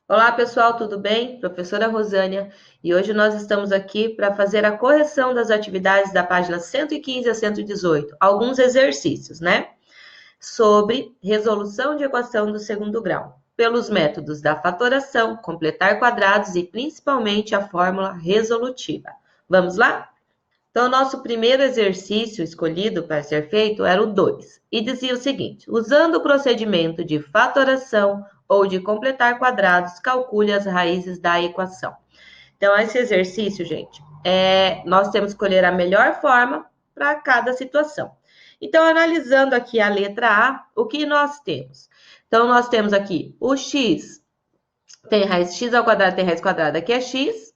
Olá, pessoal, tudo bem? Professora Rosânia, e hoje nós estamos aqui para fazer a correção das atividades da página 115 a 118, alguns exercícios, né? Sobre resolução de equação do segundo grau, pelos métodos da fatoração, completar quadrados e principalmente a fórmula resolutiva. Vamos lá? Então, nosso primeiro exercício escolhido para ser feito era o 2, e dizia o seguinte: usando o procedimento de fatoração ou de completar quadrados, calcule as raízes da equação. Então, esse exercício, gente, nós temos que escolher a melhor forma para cada situação. Então, analisando aqui a letra A, o que nós temos? Então, nós temos aqui o x tem raiz x ao quadrado tem raiz quadrada, que é x.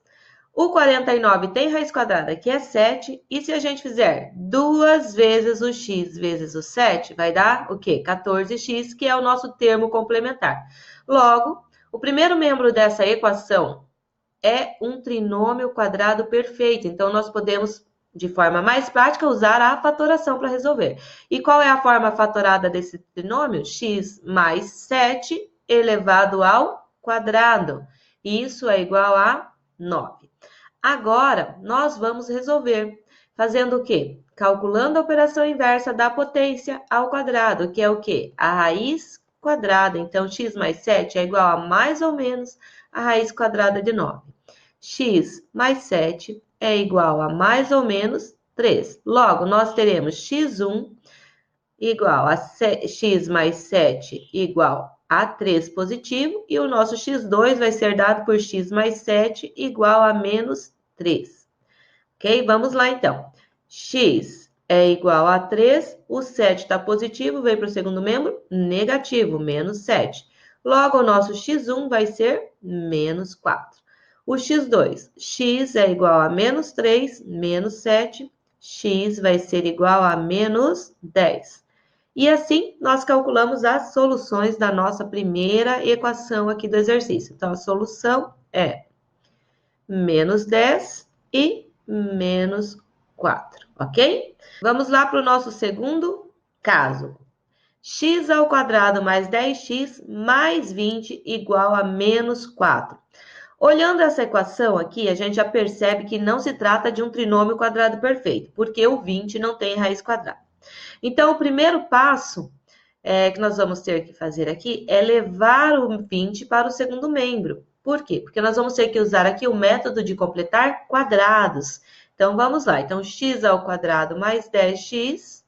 O 49 tem raiz quadrada, que é 7. E se a gente fizer 2 vezes o x vezes o 7, vai dar o quê? 14x, que é o nosso termo complementar. Logo, o primeiro membro dessa equação é um trinômio quadrado perfeito. Então, nós podemos, de forma mais prática, usar a fatoração para resolver. E qual é a forma fatorada desse trinômio? X mais 7 elevado ao quadrado. Isso é igual a 9. Agora, nós vamos resolver. Fazendo o quê? Calculando a operação inversa da potência ao quadrado, que é o quê? A raiz quadrada. Então, x mais 7 é igual a mais ou menos a raiz quadrada de 9. X mais 7 é igual a mais ou menos 3. Logo, nós teremos x1 igual a x mais 7 igual a 3 positivo, e o nosso x2 vai ser dado por x mais 7 igual a menos 3. Ok? Vamos lá, então. X é igual a 3, o 7 está positivo, vem para o segundo membro, negativo, menos 7. Logo, o nosso x1 vai ser menos 4. O x2, x é igual a menos 3, menos 7, x vai ser igual a menos 10. E assim, nós calculamos as soluções da nossa primeira equação aqui do exercício. Então, a solução é menos 10 e menos 4, ok? Vamos lá para o nosso segundo caso. X ao quadrado mais 10x mais 20 igual a menos 4. Olhando essa equação aqui, a gente já percebe que não se trata de um trinômio quadrado perfeito, porque o 20 não tem raiz quadrada. Então, o primeiro passo que nós vamos ter que fazer aqui é levar o 20 para o segundo membro. Por quê? Porque nós vamos ter que usar aqui o método de completar quadrados. Então, vamos lá. Então, x ao quadrado mais 10x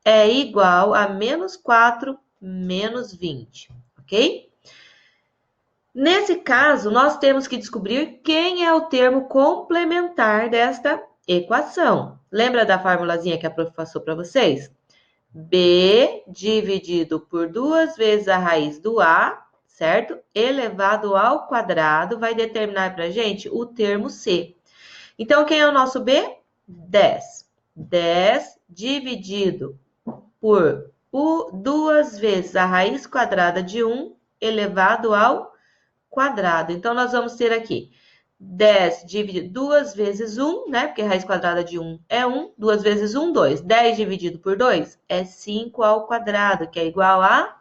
é igual a menos 4 menos 20, ok? Nesse caso, nós temos que descobrir quem é o termo complementar desta equação. Lembra da formulazinha que a prof passou para vocês? B dividido por 2 vezes a raiz do A, certo? Elevado ao quadrado vai determinar para a gente o termo C. Então, quem é o nosso B? 10. 10 dividido por 2 vezes a raiz quadrada de 1 elevado ao quadrado. Então, nós vamos ter aqui 10 dividido 2 vezes 1, né? Porque a raiz quadrada de 1 é 1. 2 vezes 1, 2. 10 dividido por 2 é 5 ao quadrado, que é igual a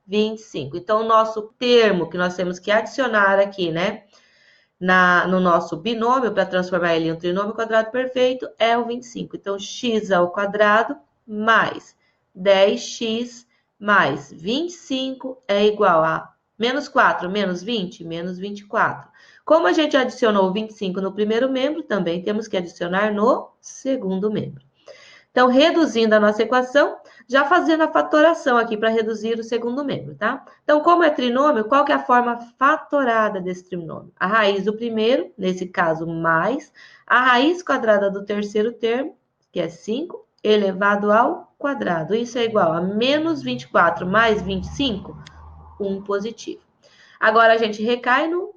25. Então, o nosso termo que nós temos que adicionar aqui, né? No nosso binômio, para transformar ele em um trinômio quadrado perfeito, é o 25. Então, x ao quadrado mais 10x mais 25 é igual a menos 4 menos 20, menos 24. Como a gente adicionou 25 no primeiro membro, também temos que adicionar no segundo membro. Então, reduzindo a nossa equação, já fazendo a fatoração aqui para reduzir o segundo membro, tá? Então, como é trinômio, qual que é a forma fatorada desse trinômio? A raiz do primeiro, nesse caso, mais a raiz quadrada do terceiro termo, que é 5, elevado ao quadrado. Isso é igual a menos 24 mais 25, 1 positivo. Agora, a gente recai no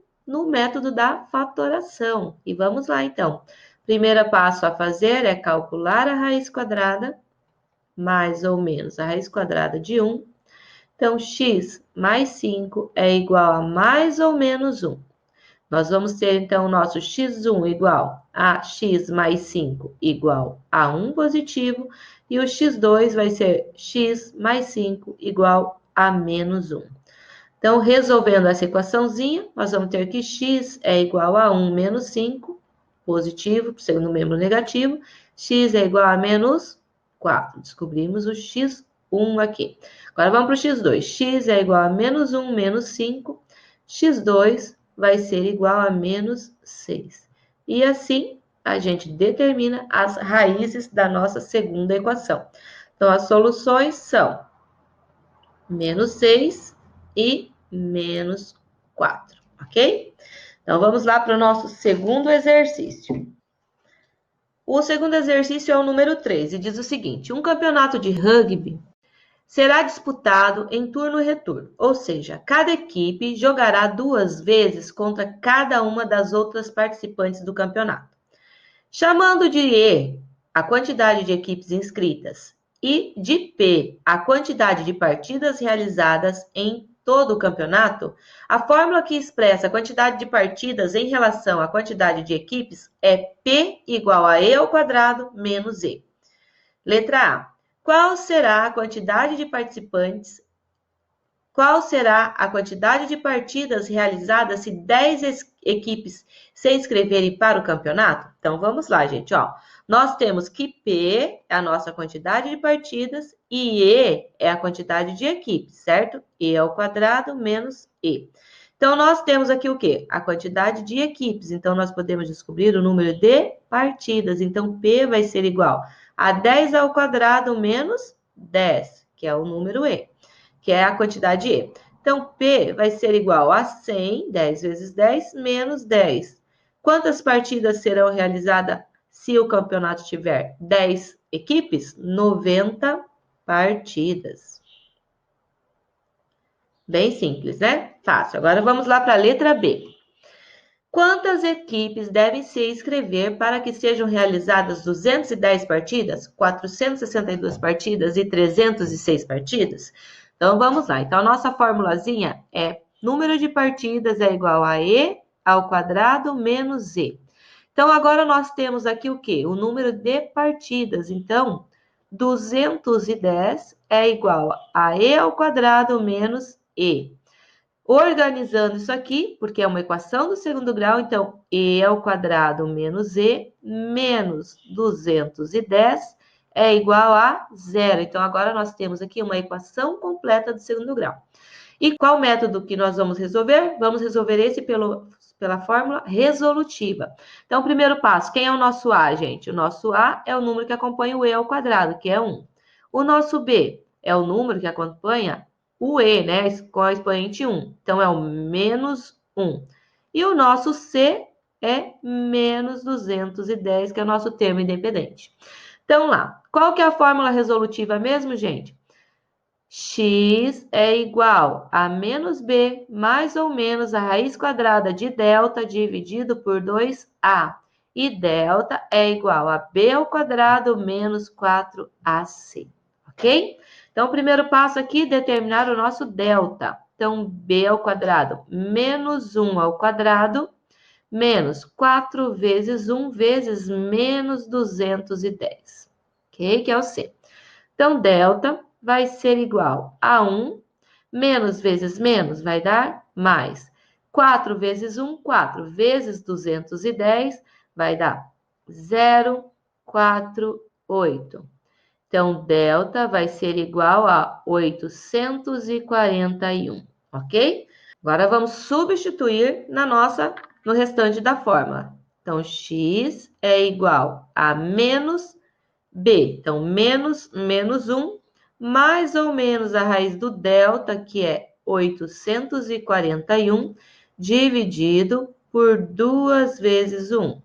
método da fatoração. E vamos lá, então. Primeiro passo a fazer é calcular a raiz quadrada, mais ou menos a raiz quadrada de 1. Então, x mais 5 é igual a mais ou menos 1. Nós vamos ter, então, o nosso x1 igual a x mais 5 igual a 1 positivo, e o x2 vai ser x mais 5 igual a menos 1. Então, resolvendo essa equaçãozinha, nós vamos ter que x é igual a 1 menos 5, positivo, segundo membro negativo, x é igual a menos 4. Descobrimos o x1 aqui. Agora vamos para o x2. X é igual a menos 1 menos 5, x2 vai ser igual a menos 6. E assim, a gente determina as raízes da nossa segunda equação. Então, as soluções são menos 6 e menos 4, ok? Então, vamos lá para o nosso segundo exercício. O segundo exercício é o número 3 e diz o seguinte: um campeonato de rugby será disputado em turno e retorno, ou seja, cada equipe jogará 2 vezes contra cada uma das outras participantes do campeonato. Chamando de E a quantidade de equipes inscritas e de P a quantidade de partidas realizadas em todo o campeonato, a fórmula que expressa a quantidade de partidas em relação à quantidade de equipes é P igual a E ao quadrado menos E. Letra A. Qual será a quantidade de participantes? Qual será a quantidade de partidas realizadas se 10 equipes se inscreverem para o campeonato? Então, vamos lá, gente. Ó, nós temos que P é a nossa quantidade de partidas e E é a quantidade de equipes, certo? E ao quadrado menos E. Então, nós temos aqui o quê? A quantidade de equipes. Então, nós podemos descobrir o número de partidas. Então, P vai ser igual a 10 ao quadrado menos 10, que é o número E, que é a quantidade E. Então, P vai ser igual a 100, 10 vezes 10, menos 10. Quantas partidas serão realizadas se o campeonato tiver 10 equipes? 90 partidas. Bem simples, né? Fácil. Agora vamos lá para a letra B. Quantas equipes devem se inscrever para que sejam realizadas 210 partidas, 462 partidas e 306 partidas? Então, vamos lá. Então, a nossa formulazinha é número de partidas é igual a E ao quadrado menos E. Então, agora nós temos aqui o quê? O número de partidas. Então, 210 é igual a E ao quadrado menos E. Organizando isso aqui, porque é uma equação do segundo grau, então, E ao quadrado menos E menos 210 é igual a zero. Então, agora nós temos aqui uma equação completa do segundo grau. E qual método que nós vamos resolver? Vamos resolver esse pela fórmula resolutiva. Então, primeiro passo, quem é o nosso A, gente? O nosso A é o número que acompanha o E ao quadrado, que é 1. O nosso B é o número que acompanha o E, né, com a expoente 1. Então, é o menos 1. E o nosso C é menos 210, que é o nosso termo independente. Então, lá, qual que é a fórmula resolutiva mesmo, gente? X é igual a menos B mais ou menos a raiz quadrada de delta dividido por 2A. E delta é igual a B ao quadrado menos 4AC, ok? Então, o primeiro passo aqui, determinar o nosso delta. Então, B ao quadrado menos 1 ao quadrado menos 4 vezes 1 vezes menos 210, ok? Que é o C. Então, delta vai ser igual a 1, menos vezes menos vai dar mais. 4 vezes 1, 4 vezes 210 vai dar 0,48. Então, delta vai ser igual a 841, ok? Agora, vamos substituir no restante da fórmula. Então, x é igual a menos B. Então, menos 1, mais ou menos a raiz do delta, que é 841, dividido por 2 vezes 1.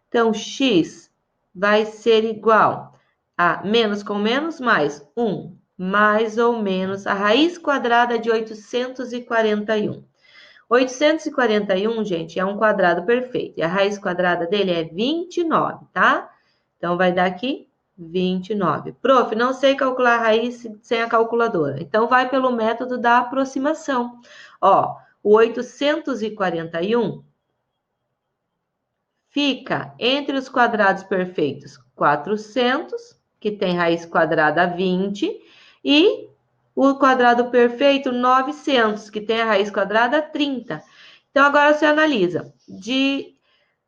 Então, x vai ser igual a menos com menos mais 1, mais ou menos a raiz quadrada de 841. 841, gente, é um quadrado perfeito. E a raiz quadrada dele é 29, tá? Então, vai dar aqui 29. Prof, não sei calcular a raiz sem a calculadora. Então, vai pelo método da aproximação. Ó, o 841 fica entre os quadrados perfeitos 400, que tem raiz quadrada 20, e O quadrado perfeito, 900, que tem a raiz quadrada 30. Então, agora você analisa. De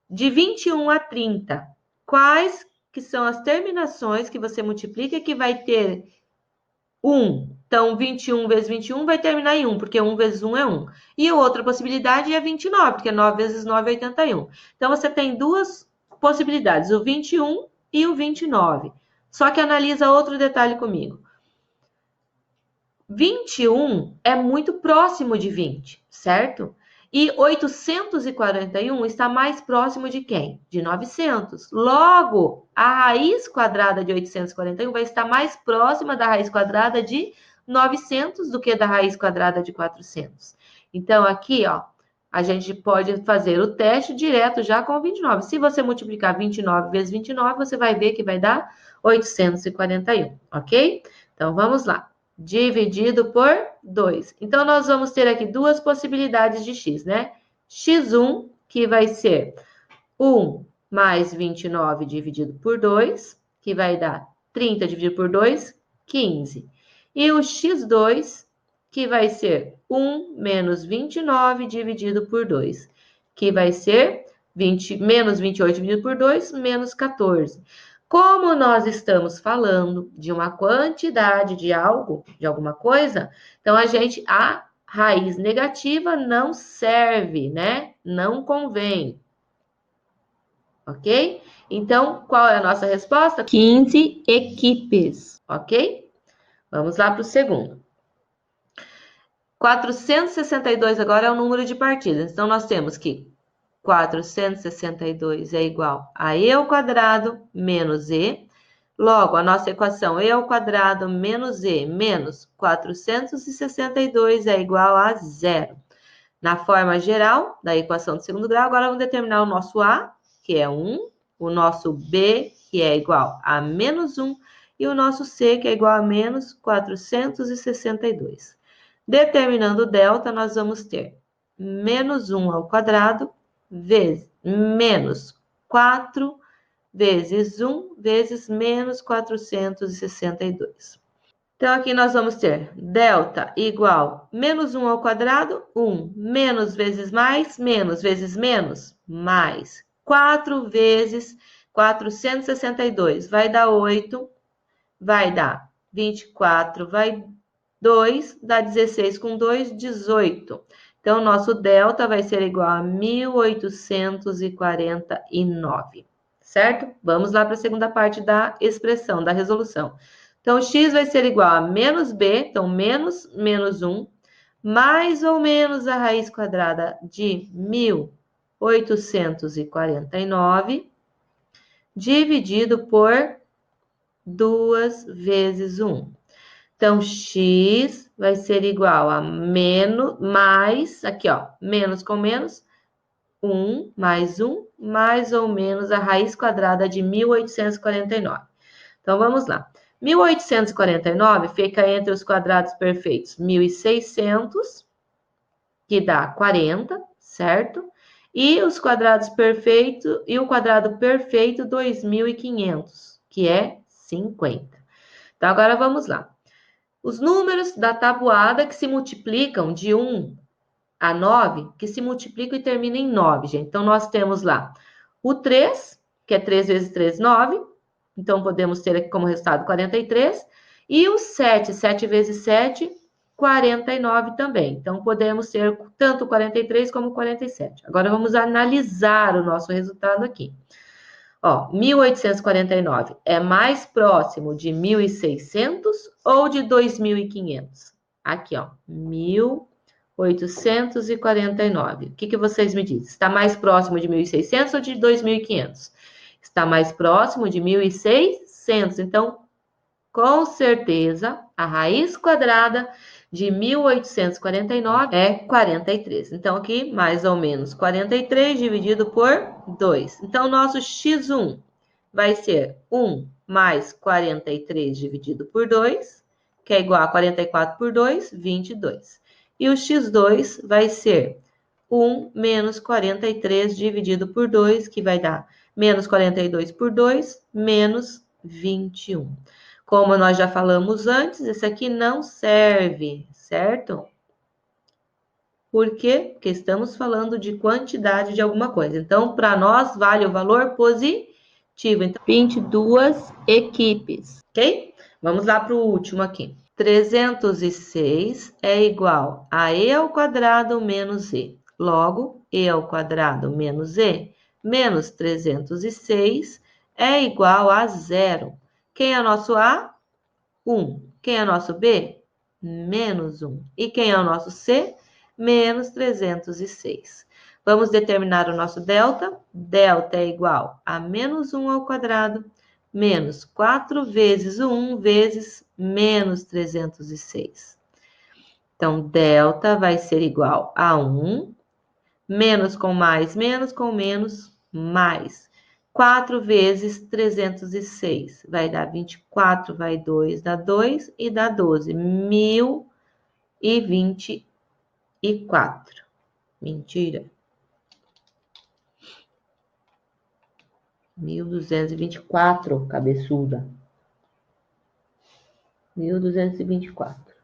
21 a 30, quais que são as terminações que você multiplica que vai ter 1? Então, 21 vezes 21 vai terminar em 1, porque 1 vezes 1 é 1. E a outra possibilidade é 29, porque 9 vezes 9 é 81. Então, você tem duas possibilidades, o 21 e o 29. Só que analisa outro detalhe comigo. 21 é muito próximo de 20, certo? E 841 está mais próximo de quem? De 900. Logo, a raiz quadrada de 841 vai estar mais próxima da raiz quadrada de 900 do que da raiz quadrada de 400. Então, aqui, ó, a gente pode fazer o teste direto já com 29. Se você multiplicar 29 vezes 29, você vai ver que vai dar 841, ok? Então, vamos lá. Dividido por 2. Então, nós vamos ter aqui duas possibilidades de x, né? x1, que vai ser 1 mais 29 dividido por 2, que vai dar 30 dividido por 2, 15. E o x2, que vai ser 1 menos 29 dividido por 2, que vai ser menos 28 dividido por 2, menos 14. Como nós estamos falando de uma quantidade de algo, de alguma coisa, então a raiz negativa não serve, né? Não convém. Ok? Então, qual é a nossa resposta? 15 equipes, ok? Vamos lá para o segundo. 462 agora é o número de partidas. Então, nós temos que 462 é igual a e ao quadrado menos e. Logo, a nossa equação e ao quadrado menos e menos 462 é igual a zero. Na forma geral da equação de segundo grau, agora vamos determinar o nosso a, que é 1, o nosso b, que é igual a menos 1, e o nosso c, que é igual a menos 462. Determinando o delta, nós vamos ter menos 1 ao quadrado vezes menos 4 vezes 1 vezes menos 462. Então, aqui nós vamos ter delta igual menos 1 ao quadrado, 1, menos vezes mais, mais 4 vezes 462, vai dar 8, vai dar 24, vai 2, dá 16 com 2, 18. Então, nosso delta vai ser igual a 1849, certo? Vamos lá para a segunda parte da expressão, da resolução. Então, x vai ser igual a menos b, então, menos 1, mais ou menos a raiz quadrada de 1849, dividido por 2 vezes 1. Então, x vai ser igual a menos, mais, aqui ó, menos com menos, 1 mais 1, mais ou menos a raiz quadrada de 1849. Então, vamos lá. 1849 fica entre os quadrados perfeitos 1.600, que dá 40, certo? E os quadrados perfeitos, e o quadrado perfeito 2.500, que é 50. Então, agora vamos lá. Os números da tabuada que se multiplicam de 1 a 9, que se multiplicam e terminam em 9, gente. Então, nós temos lá o 3, que é 3 vezes 3, 9. Então, podemos ter aqui como resultado 43. E o 7, 7 vezes 7, 49 também. Então, podemos ter tanto 43 como 47. Agora, vamos analisar o nosso resultado aqui. Ó, 1849 é mais próximo de 1.600 ou de 2.500? Aqui, ó, 1.849. O que vocês me dizem? Está mais próximo de 1.600 ou de 2.500? Está mais próximo de 1.600. Então, com certeza, a raiz quadrada de 1849 é 43. Então, aqui, mais ou menos 43 dividido por 2. Então, nosso x1 vai ser 1 mais 43 dividido por 2, que é igual a 44 por 2, 22. E o x2 vai ser 1 menos 43 dividido por 2, que vai dar menos 42 por 2, menos 21. Como nós já falamos antes, esse aqui não serve, certo? Por quê? Porque estamos falando de quantidade de alguma coisa. Então, para nós, vale o valor positivo. Então, 22 equipes, ok? Vamos lá para o último aqui. 306 é igual a e ao quadrado menos e. Logo, e ao quadrado menos e menos 306 é igual a zero. Quem é nosso A? 1. Quem é nosso B? Menos 1. E quem é o nosso C? Menos 306. Vamos determinar o nosso delta. Delta é igual a menos 1 ao quadrado, menos 4 vezes o 1 vezes menos 306. Então, delta vai ser igual a 1, menos com mais, mais. 4 vezes 306 vai dar 24, vai 2, dá 2 e dá 12. 1024. Mentira. 1224, cabeçuda. 1224.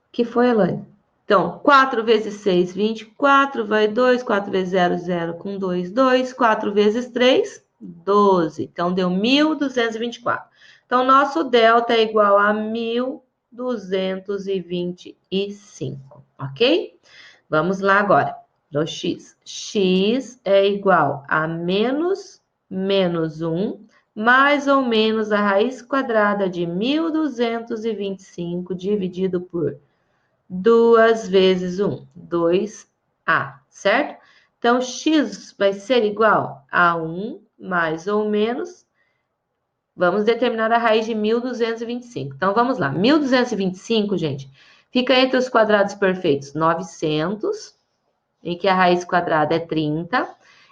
Que foi, Elaine? Então, 4 vezes 6, 24, vai 2, 4 vezes 0, 0 com 2, 2, 4 vezes 3, 12. Então, deu 1.224. Então, nosso delta é igual a 1.225, ok? Vamos lá agora, do x. X é igual a menos 1, mais ou menos a raiz quadrada de 1.225 dividido por 2 vezes 1, 2a, certo? Então, x vai ser igual a 1 mais ou menos. Vamos determinar a raiz de 1.225. Então, vamos lá. 1.225, gente, fica entre os quadrados perfeitos 900, em que a raiz quadrada é 30,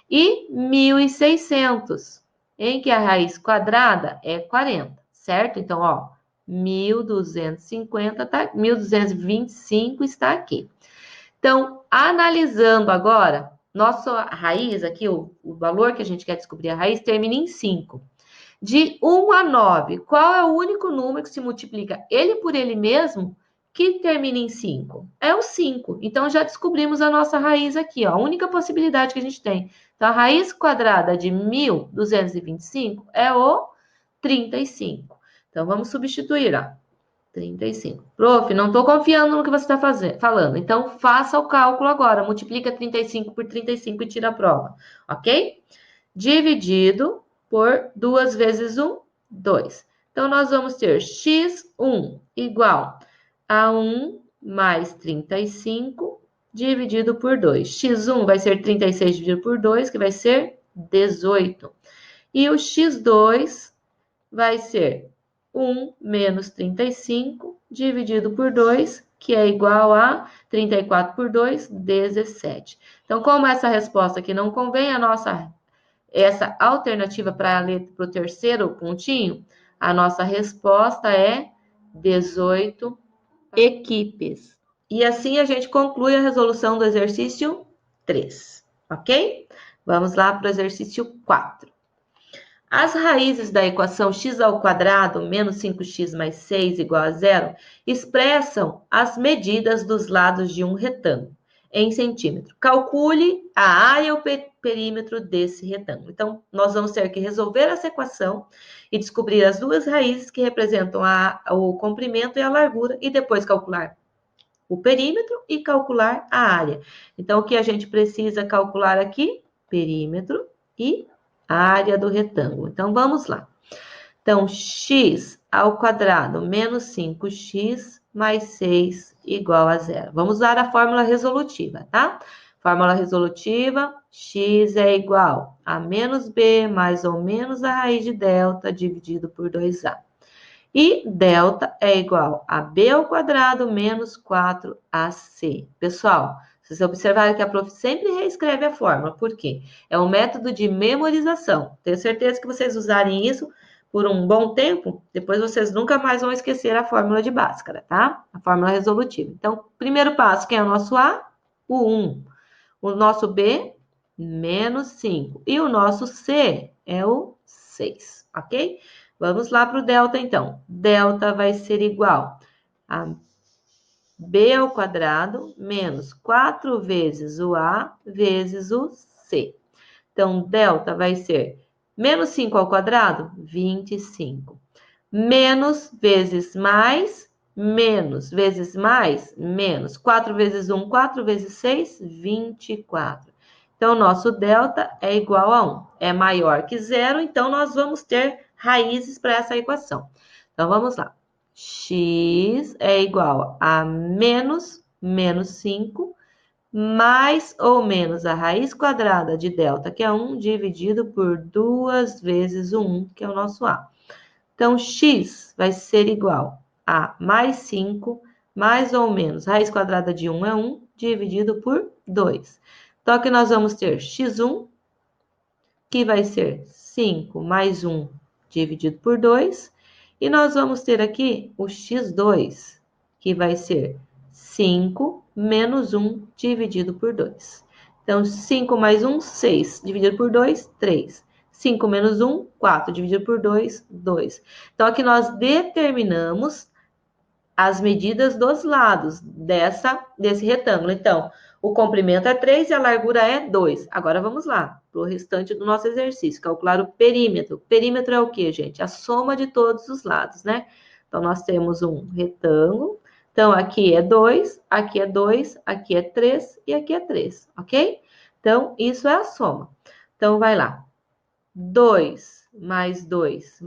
e 1.600, em que a raiz quadrada é 40, certo? Então, ó, 1.250 tá, 1.225 está aqui. Então, analisando agora, nossa raiz aqui, o valor que a gente quer descobrir a raiz, termina em 5. De 1 a 9, qual é o único número que se multiplica ele por ele mesmo que termina em 5? É o 5. Então, já descobrimos a nossa raiz aqui, ó, a única possibilidade que a gente tem. Então, a raiz quadrada de 1.225 é o 35. Então, vamos substituir, ó. 35. Prof, não estou confiando no que você está falando. Então, faça o cálculo agora. Multiplica 35 por 35 e tira a prova. Ok? Dividido por 2 vezes 1, 2. Então, nós vamos ter x1 igual a 1 mais 35 dividido por 2. x1 vai ser 36 dividido por 2, que vai ser 18. E o x2 vai ser 1 menos 35 dividido por 2, que é igual a 34 por 2, 17. Então, como essa resposta aqui não convém, essa alternativa para o terceiro pontinho, a nossa resposta é 18 equipes. E assim a gente conclui a resolução do exercício 3, ok? Vamos lá para o exercício 4. As raízes da equação x ao quadrado menos 5x mais 6 igual a zero expressam as medidas dos lados de um retângulo em centímetro. Calcule a área e o perímetro desse retângulo. Então, nós vamos ter que resolver essa equação e descobrir as duas raízes que representam o comprimento e a largura e depois calcular o perímetro e calcular a área. Então, o que a gente precisa calcular aqui? Perímetro e área do retângulo. Então, vamos lá. Então, x ao quadrado menos 5x mais 6 igual a zero. Vamos usar a fórmula resolutiva, tá? Fórmula resolutiva, x é igual a menos b mais ou menos a raiz de delta dividido por 2a. E delta é igual a b ao quadrado menos 4ac. Pessoal, vocês observaram que a prof sempre reescreve a fórmula. Por quê? É um método de memorização. Tenho certeza que vocês usarem isso por um bom tempo, depois vocês nunca mais vão esquecer a fórmula de Bhaskara, tá? A fórmula resolutiva. Então, primeiro passo, quem é o nosso A? O 1. O nosso B, menos 5. E o nosso C é o 6, ok? Vamos lá para o delta, então. Delta vai ser igual a b ao quadrado menos 4 vezes o a vezes o c. Então, delta vai ser menos 5 ao quadrado, 25. Menos vezes mais, menos vezes mais, menos. 4 vezes 1, 4 vezes 6, 24. Então, nosso delta é igual a 1. É maior que zero, então nós vamos ter raízes para essa equação. Então, vamos lá. X é igual a menos 5 mais ou menos a raiz quadrada de delta, que é 1, dividido por 2 vezes o 1, que é o nosso A. Então, x vai ser igual a mais 5, mais ou menos, raiz quadrada de 1 é 1, dividido por 2. Então, aqui nós vamos ter x1, que vai ser 5 mais 1, dividido por 2. E nós vamos ter aqui o x2, que vai ser 5 menos 1 dividido por 2. Então, 5 mais 1, 6. Dividido por 2, 3. 5 menos 1, 4. Dividido por 2, 2. Então, aqui nós determinamos as medidas dos lados desse retângulo. Então, o comprimento é 3 e a largura é 2. Agora, vamos lá para o restante do nosso exercício, calcular o perímetro. O perímetro é o quê, gente? A soma de todos os lados, né? Então, nós temos um retângulo. Então, aqui é 2, aqui é 2, aqui é 3 e aqui é 3, ok? Então, isso é a soma. Então, vai lá. 2 mais 3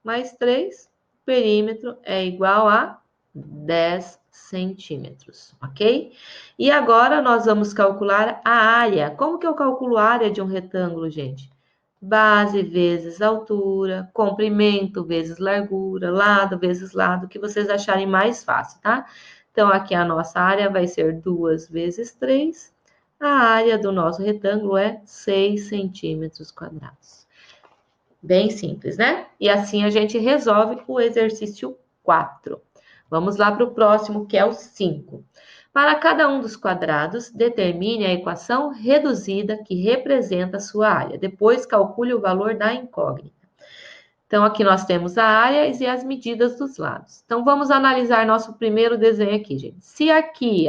mais 3, perímetro é igual a 10 centímetros, ok? E agora nós vamos calcular a área. Como que eu calculo a área de um retângulo, gente? Base vezes altura, comprimento vezes largura, lado vezes lado, que vocês acharem mais fácil, tá? Então, aqui a nossa área vai ser 2 vezes 3. A área do nosso retângulo é 6 centímetros quadrados. Bem simples, né? E assim a gente resolve o exercício 4. Vamos lá para o próximo, que é o 5. Para cada um dos quadrados, determine a equação reduzida que representa a sua área. Depois, calcule o valor da incógnita. Então, aqui nós temos a área e as medidas dos lados. Então, vamos analisar nosso primeiro desenho aqui, gente. Se aqui,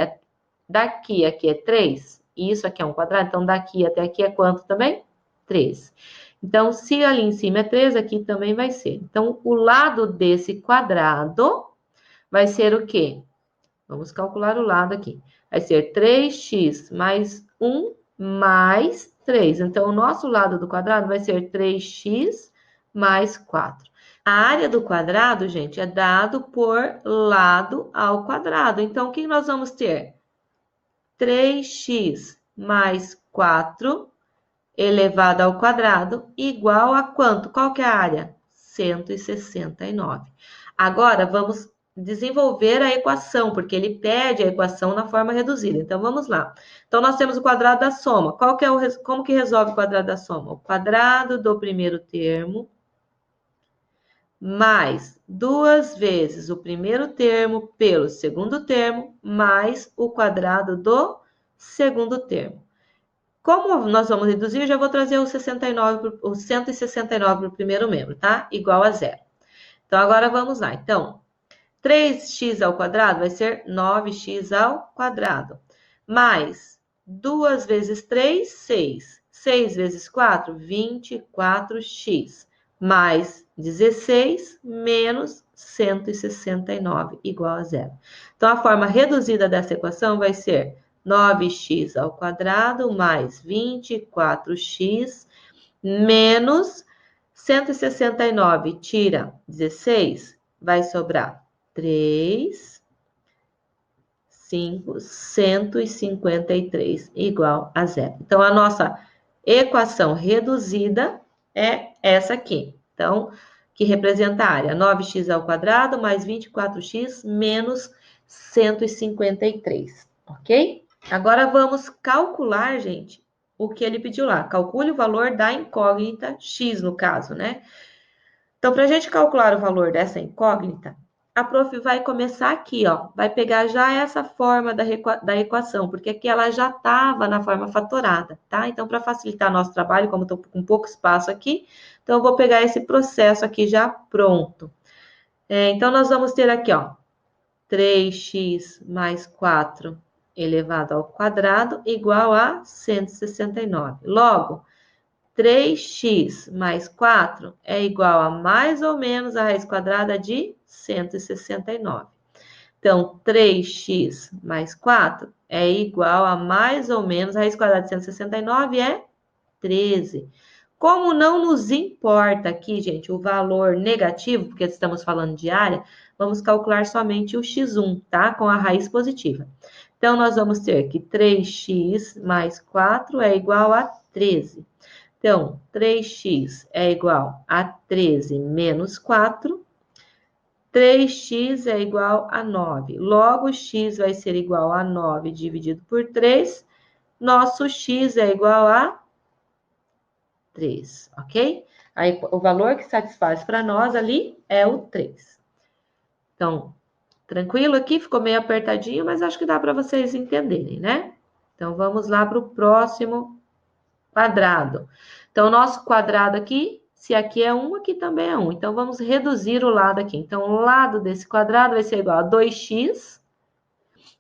daqui aqui é 3, e isso aqui é um quadrado, então daqui até aqui é quanto também? 3. Então, se ali em cima é 3, aqui também vai ser. Então, o lado desse quadrado vai ser o quê? Vamos calcular o lado aqui. Vai ser 3x mais 1 mais 3. Então, o nosso lado do quadrado vai ser 3x mais 4. A área do quadrado, gente, é dado por lado ao quadrado. Então, o que nós vamos ter? 3x mais 4 elevado ao quadrado igual a quanto? Qual que é a área? 169. Agora, vamos desenvolver a equação, porque ele pede a equação na forma reduzida. Então, vamos lá. Então, nós temos o quadrado da soma. Como que resolve o quadrado da soma? O quadrado do primeiro termo mais 2 vezes o primeiro termo pelo segundo termo, mais o quadrado do segundo termo. Como nós vamos reduzir, eu já vou trazer o 169 para o primeiro membro, tá? Igual a zero. Então, agora vamos lá. Então, 3x ao quadrado vai ser 9x ao quadrado. Mais 2 vezes 3, 6. 6 vezes 4, 24x. Mais 16 menos 169, igual a zero. Então, a forma reduzida dessa equação vai ser 9x ao quadrado mais 24x menos 169 tira 16, vai sobrar 3, 5, 153 igual a zero. Então, a nossa equação reduzida é essa aqui. Então, que representa a área 9x ao quadrado mais 24x menos 153, ok? Agora, vamos calcular, gente, o que ele pediu lá. Calcule o valor da incógnita x, no caso, né? Então, para a gente calcular o valor dessa incógnita, a prof vai começar aqui, ó, vai pegar já essa forma da equação, porque aqui ela já estava na forma fatorada, tá? Então, para facilitar nosso trabalho, como estou com pouco espaço aqui, então eu vou pegar esse processo aqui já pronto. Então, nós vamos ter aqui, ó, 3x mais 4 elevado ao quadrado igual a 169. Logo, 3x mais 4 é igual a mais ou menos a raiz quadrada de 169. Então, 3x mais 4 é igual a mais ou menos a raiz quadrada de 169 é 13. Como não nos importa aqui, gente, o valor negativo, porque estamos falando de área, vamos calcular somente o x1, tá? Com a raiz positiva. Então, nós vamos ter que 3x mais 4 é igual a 13. Então, 3x é igual a 13 menos 4. 3x é igual a 9. Logo, x vai ser igual a 9 dividido por 3. Nosso x é igual a 3, ok? Aí, o valor que satisfaz para nós ali é o 3. Então, tranquilo aqui? Ficou meio apertadinho, mas acho que dá para vocês entenderem, né? Então, vamos lá para o próximo quadrado. Então, o nosso quadrado aqui, se aqui é 1, aqui também é 1. Então, vamos reduzir o lado aqui. Então, o lado desse quadrado vai ser igual a 2x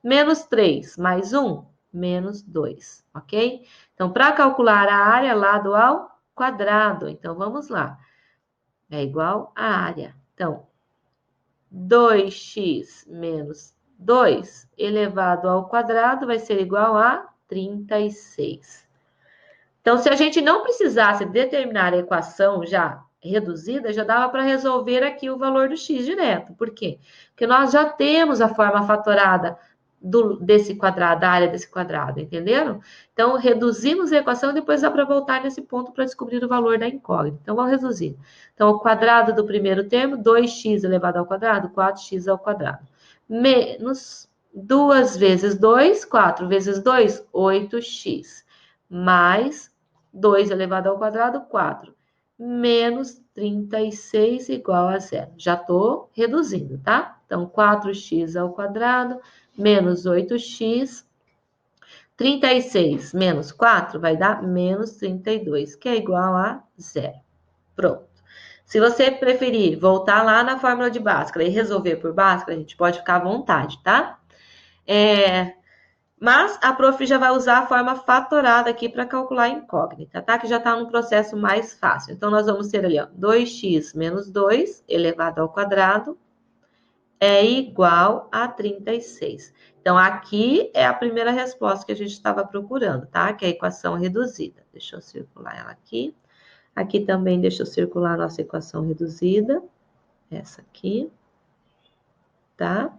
menos 3 mais 1, menos 2, ok? Então, para calcular a área, lado ao quadrado. Então, vamos lá. É igual a área. Então, 2x menos 2 elevado ao quadrado vai ser igual a 36. Então, se a gente não precisasse determinar a equação já reduzida, já dava para resolver aqui o valor do x direto. Por quê? Porque nós já temos a forma fatorada desse quadrado, da área desse quadrado, entenderam? Então, reduzimos a equação e depois dá para voltar nesse ponto para descobrir o valor da incógnita. Então, vamos reduzir. Então, o quadrado do primeiro termo, 2x elevado ao quadrado, 4x ao quadrado. Menos 2 vezes 2, 4 vezes 2, 8x. Mais 2 elevado ao quadrado, 4. Menos 36 igual a zero. Já estou reduzindo, tá? Então, 4x ao quadrado menos 8x. 36 menos 4 vai dar menos 32, que é igual a zero. Pronto. Se você preferir voltar lá na fórmula de Bhaskara e resolver por Bhaskara, a gente pode ficar à vontade, tá? Mas a prof já vai usar a forma fatorada aqui para calcular a incógnita, tá? Que já está num processo mais fácil. Então, nós vamos ter ali, ó, 2x menos 2 elevado ao quadrado é igual a 36. Então, aqui é a primeira resposta que a gente estava procurando, tá? Que é a equação reduzida. Deixa eu circular ela aqui. Aqui também deixa eu circular a nossa equação reduzida. Essa aqui, tá?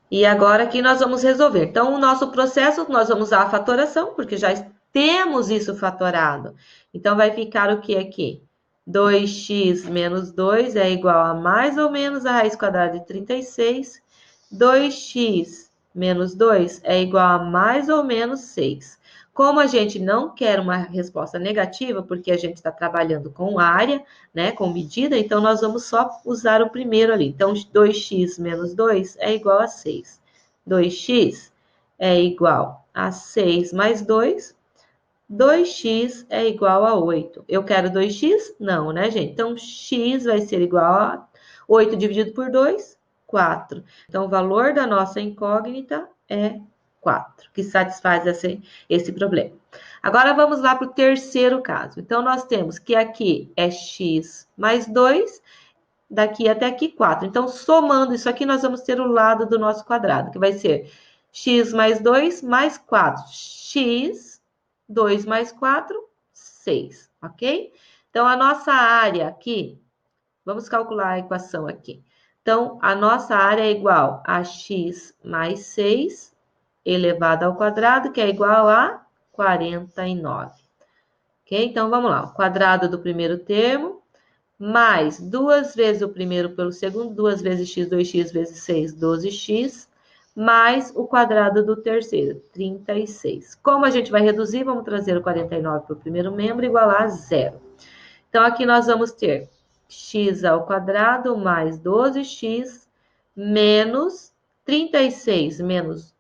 E agora aqui nós vamos resolver. Então, o nosso processo, nós vamos usar a fatoração, porque já temos isso fatorado. Então, vai ficar o que aqui? 2x menos 2 é igual a mais ou menos a raiz quadrada de 36. 2x menos 2 é igual a mais ou menos 6. Como a gente não quer uma resposta negativa, porque a gente está trabalhando com área, né, com medida, então nós vamos só usar o primeiro ali. Então, 2x menos 2 é igual a 6. 2x é igual a 6 mais 2. 2x é igual a 8. Eu quero 2x? Não, né, gente? Então, x vai ser igual a 8 dividido por 2, 4. Então, o valor da nossa incógnita é 4, que satisfaz esse problema. Agora, vamos lá para o terceiro caso. Então, nós temos que aqui é x mais 2, daqui até aqui 4. Então, somando isso aqui, nós vamos ter o lado do nosso quadrado, que vai ser x mais 2 mais 4. X, 2 mais 4, 6, ok? Então, a nossa área aqui, vamos calcular a equação aqui. Então, a nossa área é igual a x mais 6 elevado ao quadrado, que é igual a 49. Ok? Então, vamos lá. O quadrado do primeiro termo, mais 2 vezes o primeiro pelo segundo, 2 vezes x, 2x vezes 6, 12x, mais o quadrado do terceiro, 36. Como a gente vai reduzir, vamos trazer o 49 para o primeiro membro, igual a zero. Então, aqui nós vamos ter x ao quadrado mais 12x menos 36 menos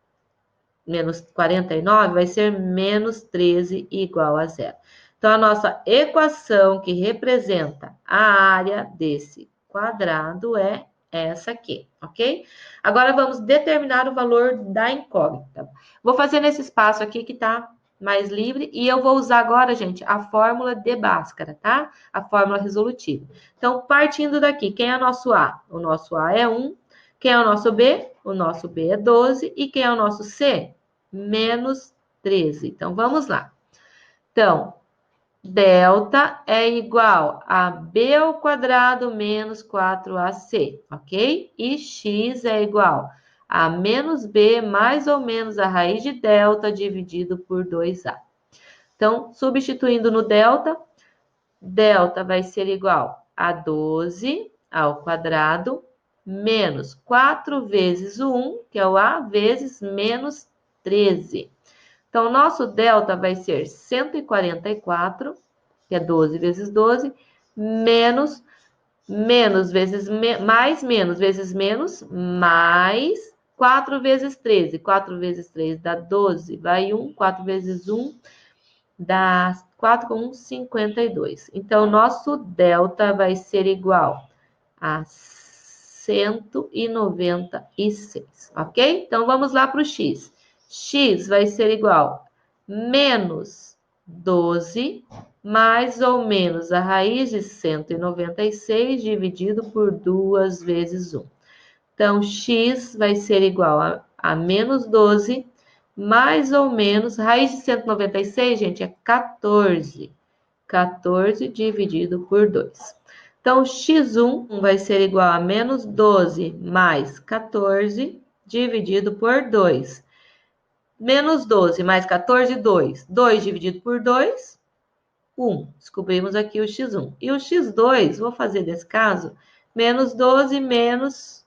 49 vai ser menos 13 igual a zero. Então, a nossa equação que representa a área desse quadrado é essa aqui, ok? Agora, vamos determinar o valor da incógnita. Vou fazer nesse espaço aqui que tá mais livre e eu vou usar agora, gente, a fórmula de Bhaskara, tá? A fórmula resolutiva. Então, partindo daqui, quem é o nosso A? O nosso A é 1. Quem é o nosso B? O nosso B é 12. E quem é o nosso C? Menos 13. Então, vamos lá. Então, delta é igual a B ao quadrado menos 4AC, ok? E X é igual a menos B mais ou menos a raiz de delta dividido por 2A. Então, substituindo no delta, delta vai ser igual a 12 ao quadrado menos 4 vezes o 1, que é o A, vezes menos 13. Então, nosso delta vai ser 144, que é 12 vezes 12, menos vezes mais menos vezes menos, mais 4 vezes 13. 4 vezes 3 dá 12, vai 1, 4 vezes 1 dá 4 com 1, 52. Então, nosso delta vai ser igual a 196, ok? Então, vamos lá para o x. X vai ser igual a menos 12 mais ou menos a raiz de 196 dividido por 2 vezes 1. Então, x vai ser igual a menos 12 mais ou menos, raiz de 196, gente, é 14. 14 dividido por 2. Então, x1 vai ser igual a menos 12 mais 14 dividido por 2. Menos 12 mais 14, 2. 2 dividido por 2, 1. Descobrimos aqui o x1. E o x2, vou fazer nesse caso, menos 12 menos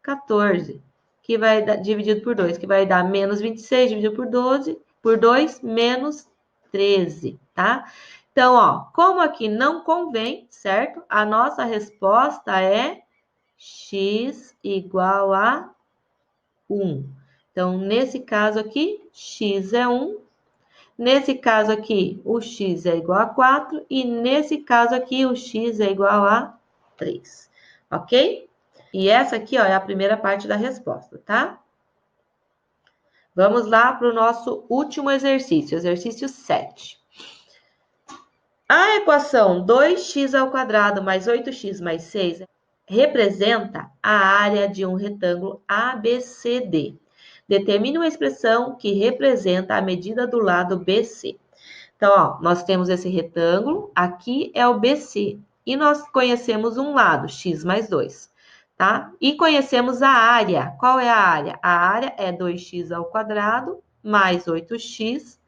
14, que vai dar, dividido por 2, que vai dar menos 26 dividido por 12, por 2, menos 13, tá? Então, ó, como aqui não convém, certo? A nossa resposta é x igual a 1. Então, nesse caso aqui, x é 1. Nesse caso aqui, o x é igual a 4. E nesse caso aqui, o x é igual a 3. Ok? E essa aqui, ó, é a primeira parte da resposta, tá? Vamos lá para o nosso último exercício, exercício 7. A equação 2x ao quadrado mais 8x mais 6 representa a área de um retângulo ABCD. Determine uma expressão que representa a medida do lado BC. Então, ó, nós temos esse retângulo, aqui é o BC, e nós conhecemos um lado, x mais 2. Tá? E conhecemos a área. Qual é a área? A área é 2x ao quadrado mais 8x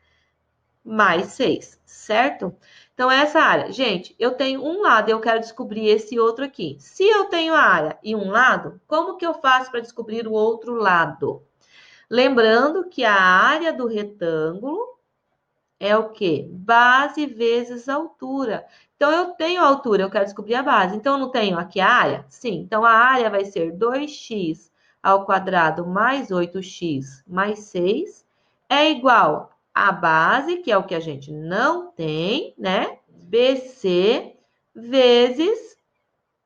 mais 6, certo? Então, essa área. Gente, eu tenho um lado e eu quero descobrir esse outro aqui. Se eu tenho a área e um lado, como que eu faço para descobrir o outro lado? Lembrando que a área do retângulo é o quê? Base vezes altura. Então, eu tenho a altura, eu quero descobrir a base. Então, eu não tenho aqui a área? Sim. Então, a área vai ser 2x ao quadrado mais 8x mais 6 é igual a base, que é o que a gente não tem, né? BC vezes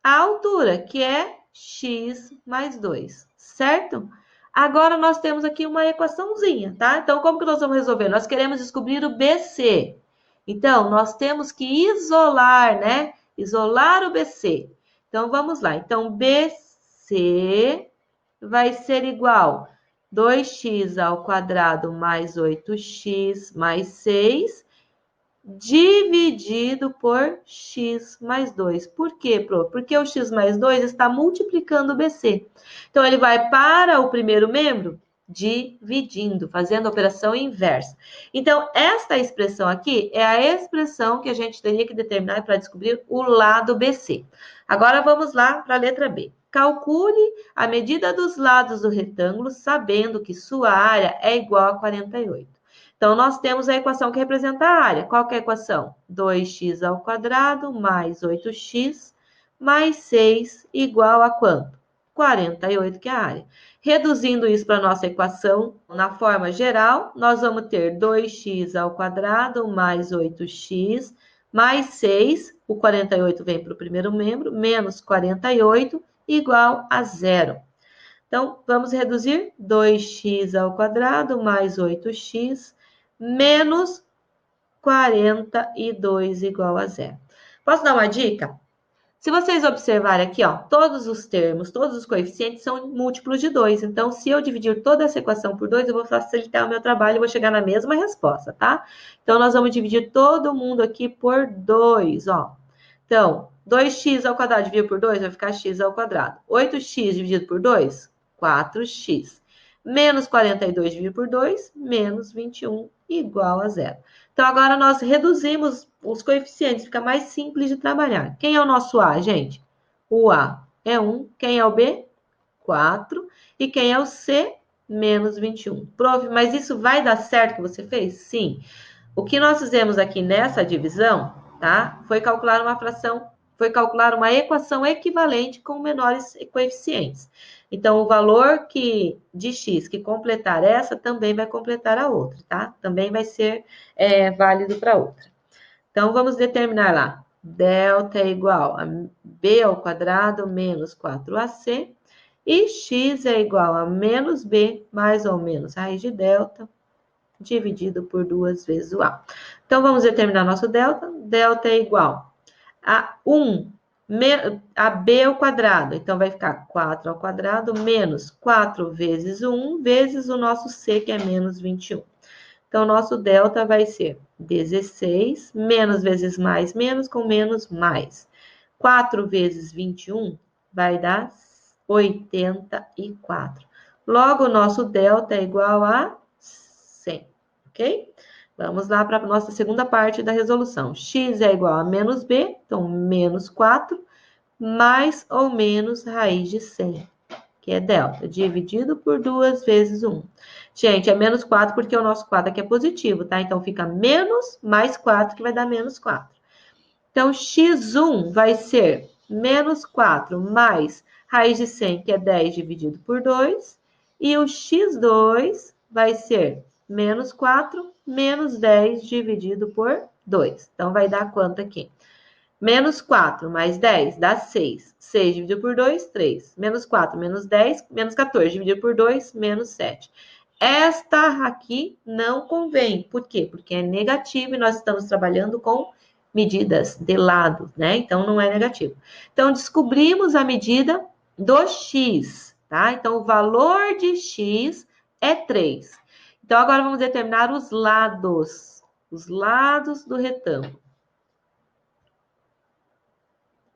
a altura, que é x mais 2, certo? Agora, nós temos aqui uma equaçãozinha, tá? Então, como que nós vamos resolver? Nós queremos descobrir o BC. Então, nós temos que isolar, né? Isolar o BC. Então, vamos lá. Então, BC vai ser igual a 2x ao quadrado mais 8x mais 6 dividido por x mais 2. Por quê, Pro? Porque o x mais 2 está multiplicando o BC. Então, ele vai para o primeiro membro dividindo, fazendo a operação inversa. Então, esta expressão aqui é a expressão que a gente teria que determinar para descobrir o lado BC. Agora, vamos lá para a letra B. Calcule a medida dos lados do retângulo, sabendo que sua área é igual a 48. Então, nós temos a equação que representa a área. Qual que é a equação? 2x² mais 8x mais 6 igual a quanto? 48, que é a área. Reduzindo isso para a nossa equação, na forma geral, nós vamos ter 2x² mais 8x mais 6, o 48 vem para o primeiro membro, menos 48, igual a 0. Então, vamos reduzir 2x² mais 8x menos 42 igual a 0. Posso dar uma dica? Se vocês observarem aqui, ó, todos os termos, todos os coeficientes são múltiplos de 2. Então, se eu dividir toda essa equação por 2, eu vou facilitar o meu trabalho e vou chegar na mesma resposta, tá? Então, nós vamos dividir todo mundo aqui por 2, ó. Então, 2x² dividido por 2 vai ficar x². 8x dividido por 2, 4x. Menos 42 dividido por 2, menos 21, igual a 0. Então, agora nós reduzimos os coeficientes, fica mais simples de trabalhar. Quem é o nosso A, gente? O A é 1. Quem é o B? 4. E quem é o C? Menos 21. Prof, mas isso vai dar certo que você fez? Sim. O que nós fizemos aqui nessa divisão, tá? Foi calcular uma fração, foi calcular uma equação equivalente com menores coeficientes. Então, o valor de x que completar essa também vai completar a outra, tá? Também vai ser válido para outra. Então, vamos determinar lá. Delta é igual a b² menos 4ac. E x é igual a menos b mais ou menos raiz de delta dividido por 2 vezes o a. Então, vamos determinar nosso delta. Delta é igual a 1 a b². Então, vai ficar 4² menos 4 vezes o 1 vezes o nosso c, que é menos 21. Então, nosso delta vai ser 16, menos vezes mais, menos com menos, mais. 4 vezes 21 vai dar 84. Logo, o nosso delta é igual a 100, ok? Vamos lá para a nossa segunda parte da resolução. X é igual a menos b, então, menos 4, mais ou menos raiz de 100. Que é delta, dividido por 2 vezes 1. Gente, é menos 4 porque o nosso 4 aqui é positivo, tá? Então, fica menos mais 4, que vai dar menos 4. Então, x1 vai ser menos 4 mais raiz de 100, que é 10 dividido por 2. E o x2 vai ser menos 4 menos 10 dividido por 2. Então, vai dar quanto aqui? Menos 4 mais 10 dá 6. 6 dividido por 2, 3. Menos 4, menos 10, menos 14. Dividido por 2, menos 7. Esta aqui não convém. Por quê? Porque é negativo e nós estamos trabalhando com medidas de lado, né? Então, não é negativo. Então, descobrimos a medida do x, tá? Então, o valor de x é 3. Então, agora vamos determinar os lados do retângulo.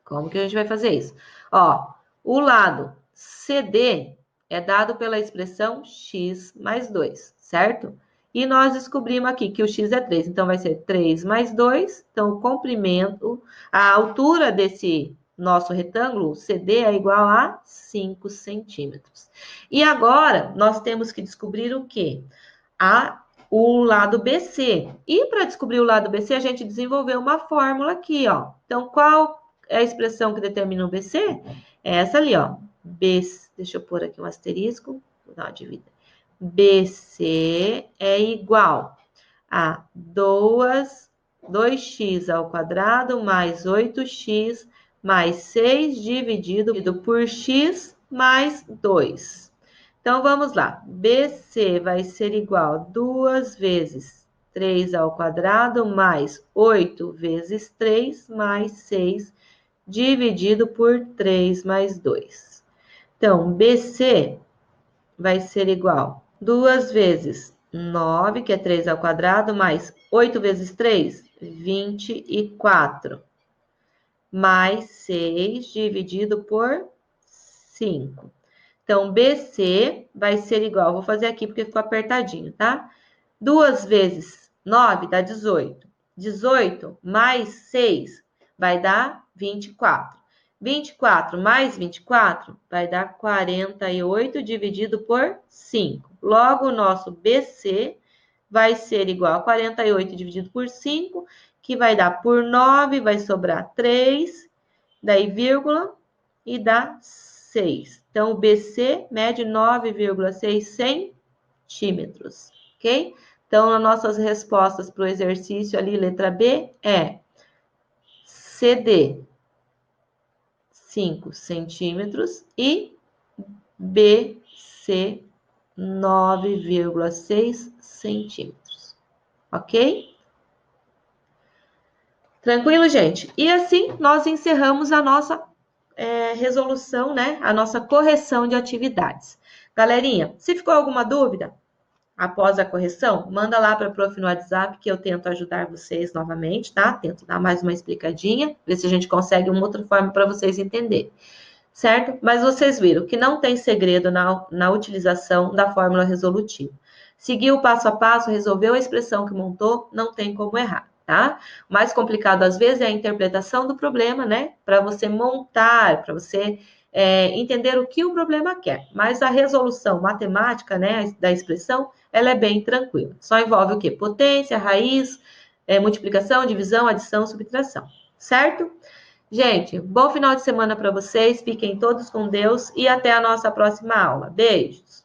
Como que a gente vai fazer isso? Ó, o lado CD é dado pela expressão x mais 2, certo? E nós descobrimos aqui que o x é 3, então vai ser 3 mais 2. Então, o comprimento, a altura desse nosso retângulo CD é igual a 5 centímetros. E agora, nós temos que descobrir o quê? O lado BC. E para descobrir o lado BC, a gente desenvolveu uma fórmula aqui, ó. Então, qual é a expressão que determina o BC? É essa ali, ó. Deixa eu pôr aqui um asterisco. Vou dar uma dividida. BC é igual a 2x² mais 8x mais 6 dividido por x mais 2. Então, vamos lá. BC vai ser igual a 2 vezes 3² mais 8 vezes 3 mais 6 dividido por 3 mais 2. Então, BC vai ser igual a 2 vezes 9, que é 3², mais 8 vezes 3, 24. Mais 6 dividido por 5. Então, BC vai ser igual, vou fazer aqui porque ficou apertadinho, tá? 2 vezes 9 dá 18. 18 mais 6 vai dar 24. 24 mais 24 vai dar 48 dividido por 5. Logo, o nosso BC vai ser igual a 48 dividido por 5, que vai dar por 9, vai sobrar 3, daí vírgula, e dá 6. Então, o BC mede 9,6 centímetros, ok? Então, as nossas respostas para o exercício ali, letra B, é CD, 5 centímetros, e BC, 9,6 centímetros, ok? Tranquilo, gente? E assim, nós encerramos a nossa resolução, né? A nossa correção de atividades. Galerinha, se ficou alguma dúvida após a correção, manda lá para a prof no WhatsApp que eu tento ajudar vocês novamente, tá? Tento dar mais uma explicadinha, ver se a gente consegue uma outra forma para vocês entenderem, certo? Mas vocês viram que não tem segredo na utilização da fórmula resolutiva. Seguiu o passo a passo, resolveu a expressão que montou, não tem como errar, tá? O mais complicado, às vezes, é a interpretação do problema, né? Para você montar, para você entender o que o problema quer. Mas a resolução matemática, né, da expressão, ela é bem tranquila. Só envolve o quê? Potência, raiz, multiplicação, divisão, adição, subtração, certo? Gente, bom final de semana para vocês, fiquem todos com Deus e até a nossa próxima aula. Beijos!